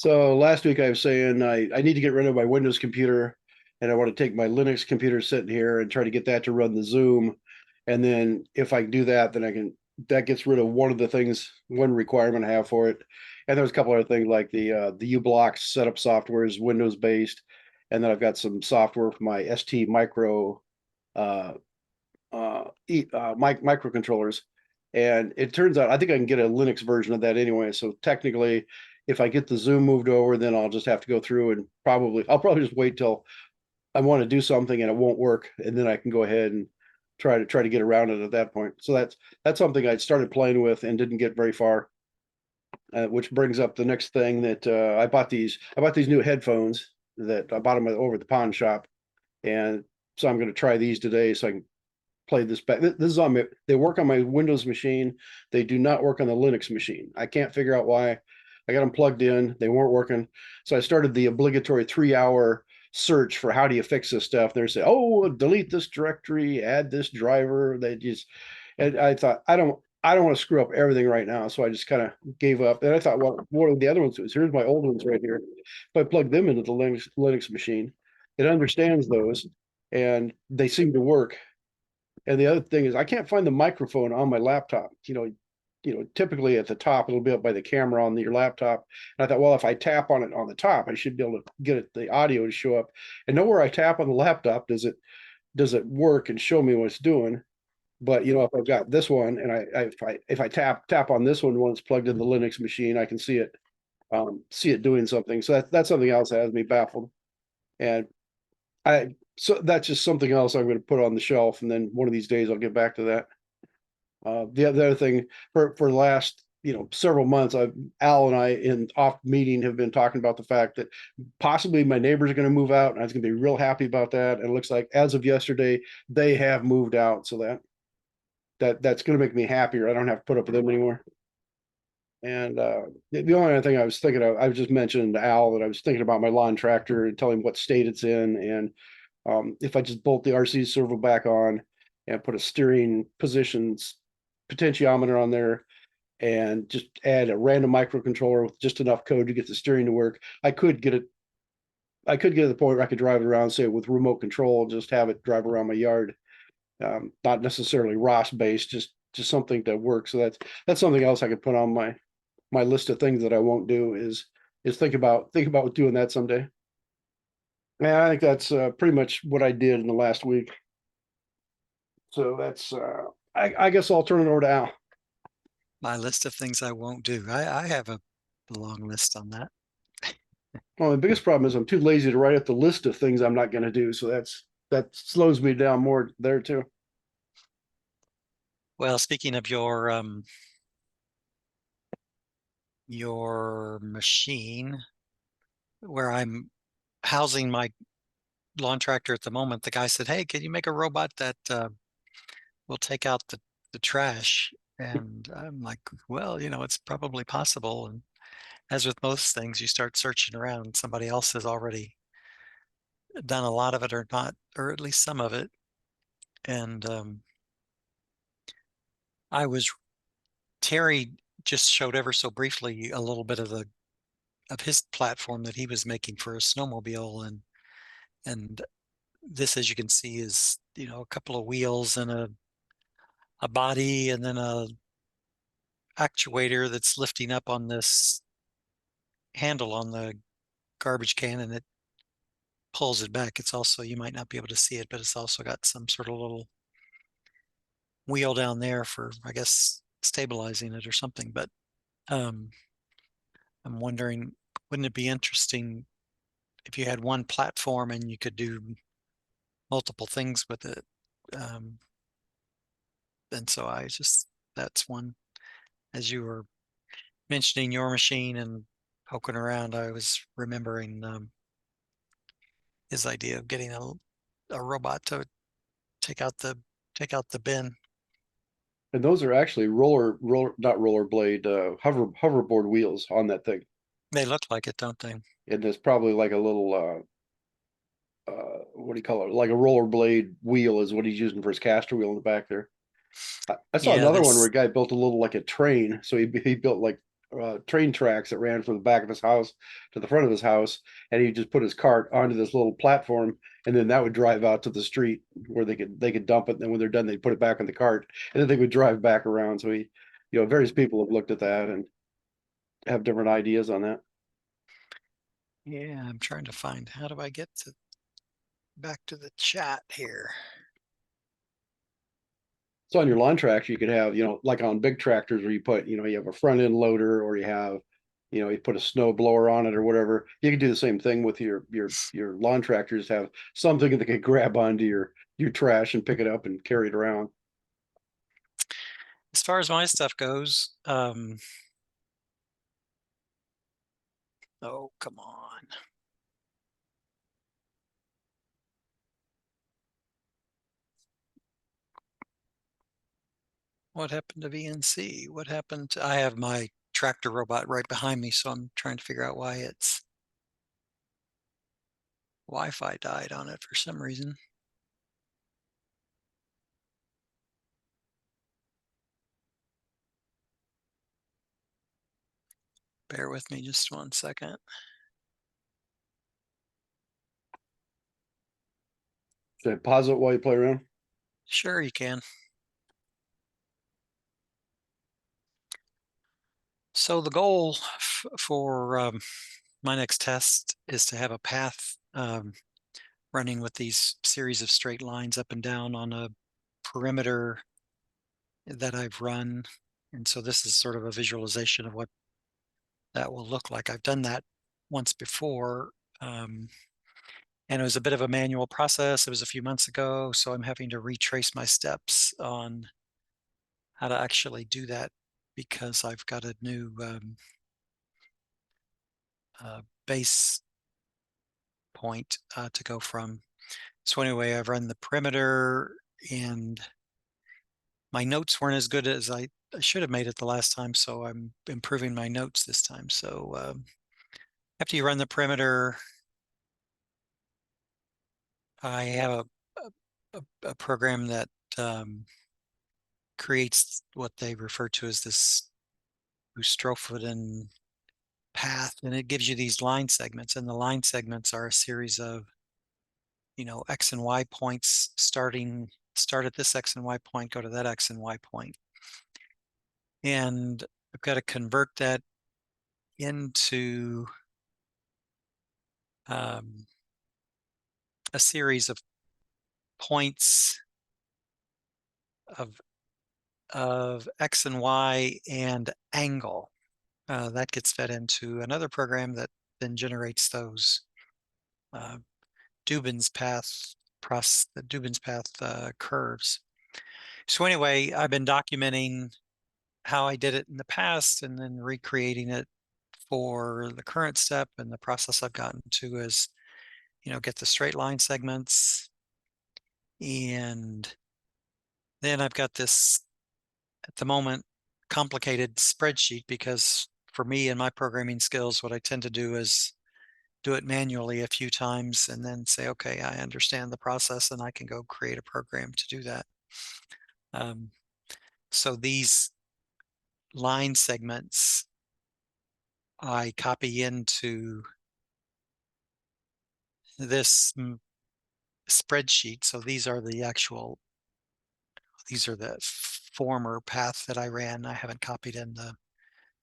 So last week I was saying I need to get rid of my Windows computer and I want to take my Linux computer sitting here and try to get that to run the Zoom. And then if I do that, then that gets rid of one of the things, one requirement I have for it. And there's a couple other things like the uBlock setup software is Windows based. And then I've got some software for my ST micro uh microcontrollers. And it turns out I think I can get a Linux version of that anyway. So technically, if I get the Zoom moved over, then I'll just have to go through and I'll probably just wait till I want to do something and it won't work, and then I can go ahead and try to get around it at that point. So that's something I started playing with and didn't get very far. Which brings up the next thing that I bought these new headphones that I bought them over at the pawn shop, and so I'm going to try these today so I can play this back. This is on they work on my Windows machine. They do not work on the Linux machine. I can't figure out why. I got them plugged in. They weren't working. So I started the obligatory 3 hour search for how do you fix this stuff. They're saying, oh, delete this directory, add this driver. And I thought, I don't want to screw up everything right now. So I just kind of gave up. And I thought, well, what are the other ones? Here's my old ones right here. If I plug them into the Linux machine, it understands those and they seem to work. And the other thing is I can't find the microphone on my laptop. Typically at the top, it'll be up by the camera on your laptop. And I thought, well, if I tap on it on the top, I should be able to get the audio to show up. And nowhere I tap on the laptop does it work and show me what it's doing. But if I've got this one and if I tap on this one when it's plugged in the Linux machine, I can see it doing something. So that's something else that has me baffled. And so that's just something else I'm going to put on the shelf, and then one of these days I'll get back to that. The other thing for the last several months, Al and I in off meeting have been talking about the fact that possibly my neighbors are going to move out, and I was going to be real happy about that. And it looks like as of yesterday they have moved out, so that's going to make me happier. I don't have to put up with them anymore. And the only other thing I was thinking of, I was just mentioning to Al that I was thinking about my lawn tractor and telling him what state it's in, and if I just bolt the RC servo back on and put a steering positions potentiometer on there and just add a random microcontroller with just enough code to get the steering to work, I could get to the point where I could drive it around, say with remote control, just have it drive around my yard. Not necessarily ROS based, just something to work. So that's something else I could put on my list of things that I won't do is think about doing that someday. Yeah, I think that's pretty much what I did in the last week. So that's I guess I'll turn it over to Al. My list of things I won't do. I have a long list on that. Well, the biggest problem is I'm too lazy to write up the list of things I'm not going to do. So that slows me down more there too. Well, speaking of your machine, where I'm housing my lawn tractor at the moment, the guy said, "Hey, can you make a robot that will take out the trash?" And I'm like, "Well, it's probably possible." And as with most things, you start searching around. Somebody else has already done a lot of it, or not, or at least some of it. And Terry just showed ever so briefly a little bit of his platform that he was making for a snowmobile, and this, as you can see, is a couple of wheels and a body, and then a actuator that's lifting up on this handle on the garbage can, and it pulls it back. It's also, you might not be able to see it, but it's also got some sort of little wheel down there for, I guess, stabilizing it or something. But I'm wondering, wouldn't it be interesting if you had one platform and you could do multiple things with it? And so that's one. As you were mentioning your machine and poking around, I was remembering his idea of getting a robot to take out the bin. And those are actually not rollerblade, hoverboard wheels on that thing. They look like it, don't they? And there's probably like a little what do you call it? Like a rollerblade wheel is what he's using for his caster wheel in the back there. I saw Yeah, another one where a guy built a little like a train. So he built like train tracks that ran from the back of his house to the front of his house, and he just put his cart onto this little platform, and then that would drive out to the street where they could dump it. And then when they're done, they put it back in the cart, and then they would drive back around. So various people have looked at that and have different ideas on that. Yeah, I'm trying to find, how do I get to back to the chat here? So on your lawn tracks, you could have, like on big tractors where you have a front end loader, or you put a snow blower on it or whatever. You can do the same thing with your lawn tractors. Have something that can grab onto your trash and pick it up and carry it around. As far as my stuff goes, oh, come on. What happened to VNC? What happened to, I have my tractor robot right behind me, so I'm trying to figure out why its Wi-Fi died on it for some reason. Bear with me just 1 second. Should I pause it while you play around? Sure, you can. So the goal for my next test is to have a path running with these series of straight lines up and down on a perimeter that I've run. And so this is sort of a visualization of what that will look like. I've done that once before, and it was a bit of a manual process. It was a few months ago, so I'm having to retrace my steps on how to actually do that because I've got a new base point to go from. So anyway, I've run the perimeter, and my notes weren't as good as I should have made it the last time, so I'm improving my notes this time. So after you run the perimeter, I have a program that creates what they refer to as this Boustrophodon path, and it gives you these line segments, and the line segments are a series of X and Y points. Start at this X and Y point, go to that X and Y point. And I've got to convert that into a series of points of X and Y and angle. That gets fed into another program that then generates those Dubin's path curves. So anyway, I've been documenting how I did it in the past and then recreating it for the current step. And the process I've gotten to is, get the straight line segments. And then I've got this, at the moment, complicated spreadsheet, because for me and my programming skills, what I tend to do is do it manually a few times and then say, okay, I understand the process and I can go create a program to do that. So these line segments I copy into this spreadsheet. So these are the former path that I ran. I haven't copied in the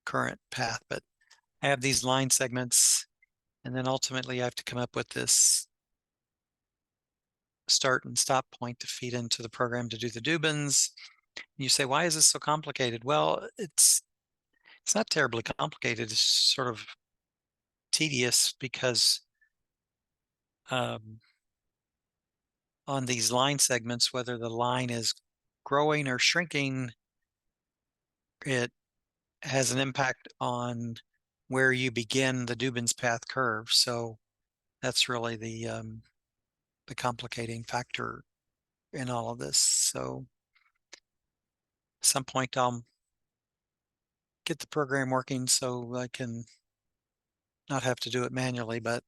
current path, but I have these line segments, and then ultimately I have to come up with this start and stop point to feed into the program to do the Dubins. You say, why is this so complicated? Well, it's not terribly complicated. It's sort of tedious because on these line segments, whether the line is growing or shrinking, it has an impact on where you begin the Dubin's path curve. So that's really the complicating factor in all of this. So at some point I'll get the program working so I can not have to do it manually, but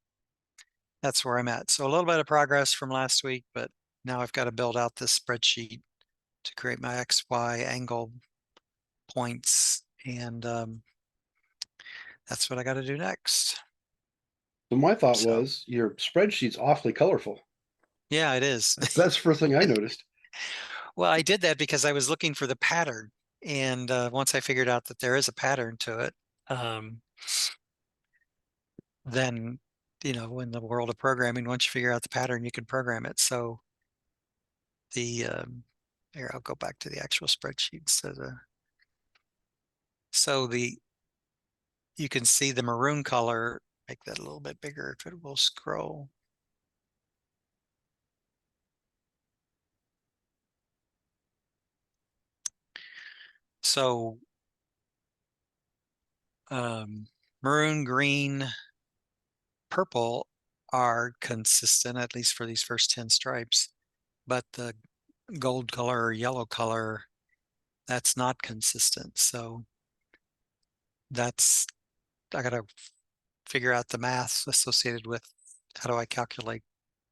that's where I'm at. So a little bit of progress from last week, but now I've got to build out this spreadsheet to create my XY angle points. And that's what I got to do next. So my thought So was your spreadsheet's awfully colorful. yeah, it is. That's the first thing I noticed. Well, I did that because I was looking for the pattern. And once I figured out that there is a pattern to it, um, then, in the world of programming, once you figure out the pattern, you can program it. So here, I'll go back to the actual spreadsheet. So you can see the maroon color, make that a little bit bigger if it will scroll. So maroon, green, purple are consistent, at least for these first 10 stripes, but the gold color or yellow color, that's not consistent. So I got to figure out the math associated with how do I calculate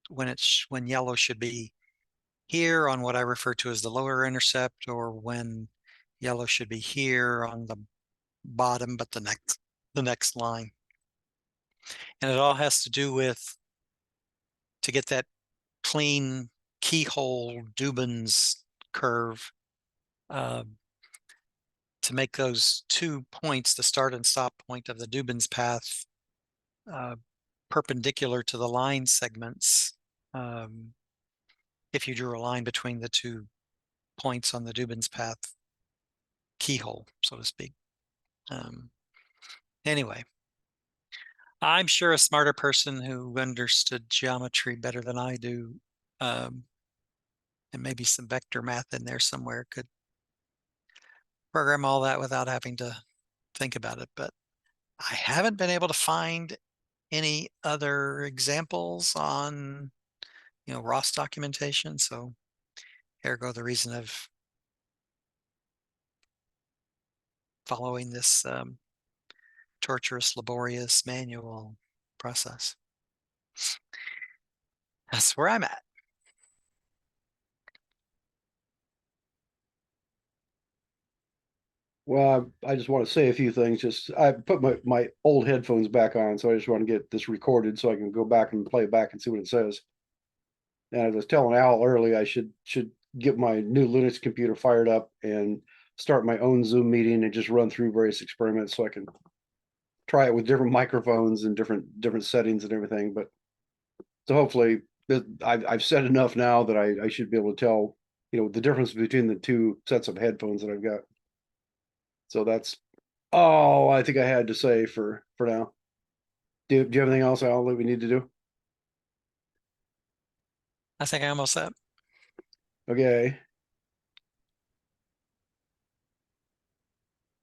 when yellow should be here on what I refer to as the lower intercept, or when yellow should be here on the bottom, but the next line. And it all has to do with to get that clean keyhole Dubin's curve, uh, to make those 2 points, the start and stop point of the Dubin's path, perpendicular to the line segments. If you drew a line between the 2 points on the Dubin's path keyhole, so to speak. Anyway, I'm sure a smarter person who understood geometry better than I do, and maybe some vector math in there somewhere, could program all that without having to think about it. But I haven't been able to find any other examples on, ROS documentation. So ergo the reason of following this torturous, laborious manual process. That's where I'm at. Well, I just want to say a few things. Just I put my old headphones back on, so I just want to get this recorded so I can go back and play it back and see what it says. And I was telling Al early I should get my new Linux computer fired up and start my own Zoom meeting and just run through various experiments so I can try it with different microphones and different settings and everything. But so hopefully I've said enough now that I should be able to tell the difference between the two sets of headphones that I've got. So that's all I think I had to say for now. Do you have anything else, Al, that we need to do? I think I almost said. Okay.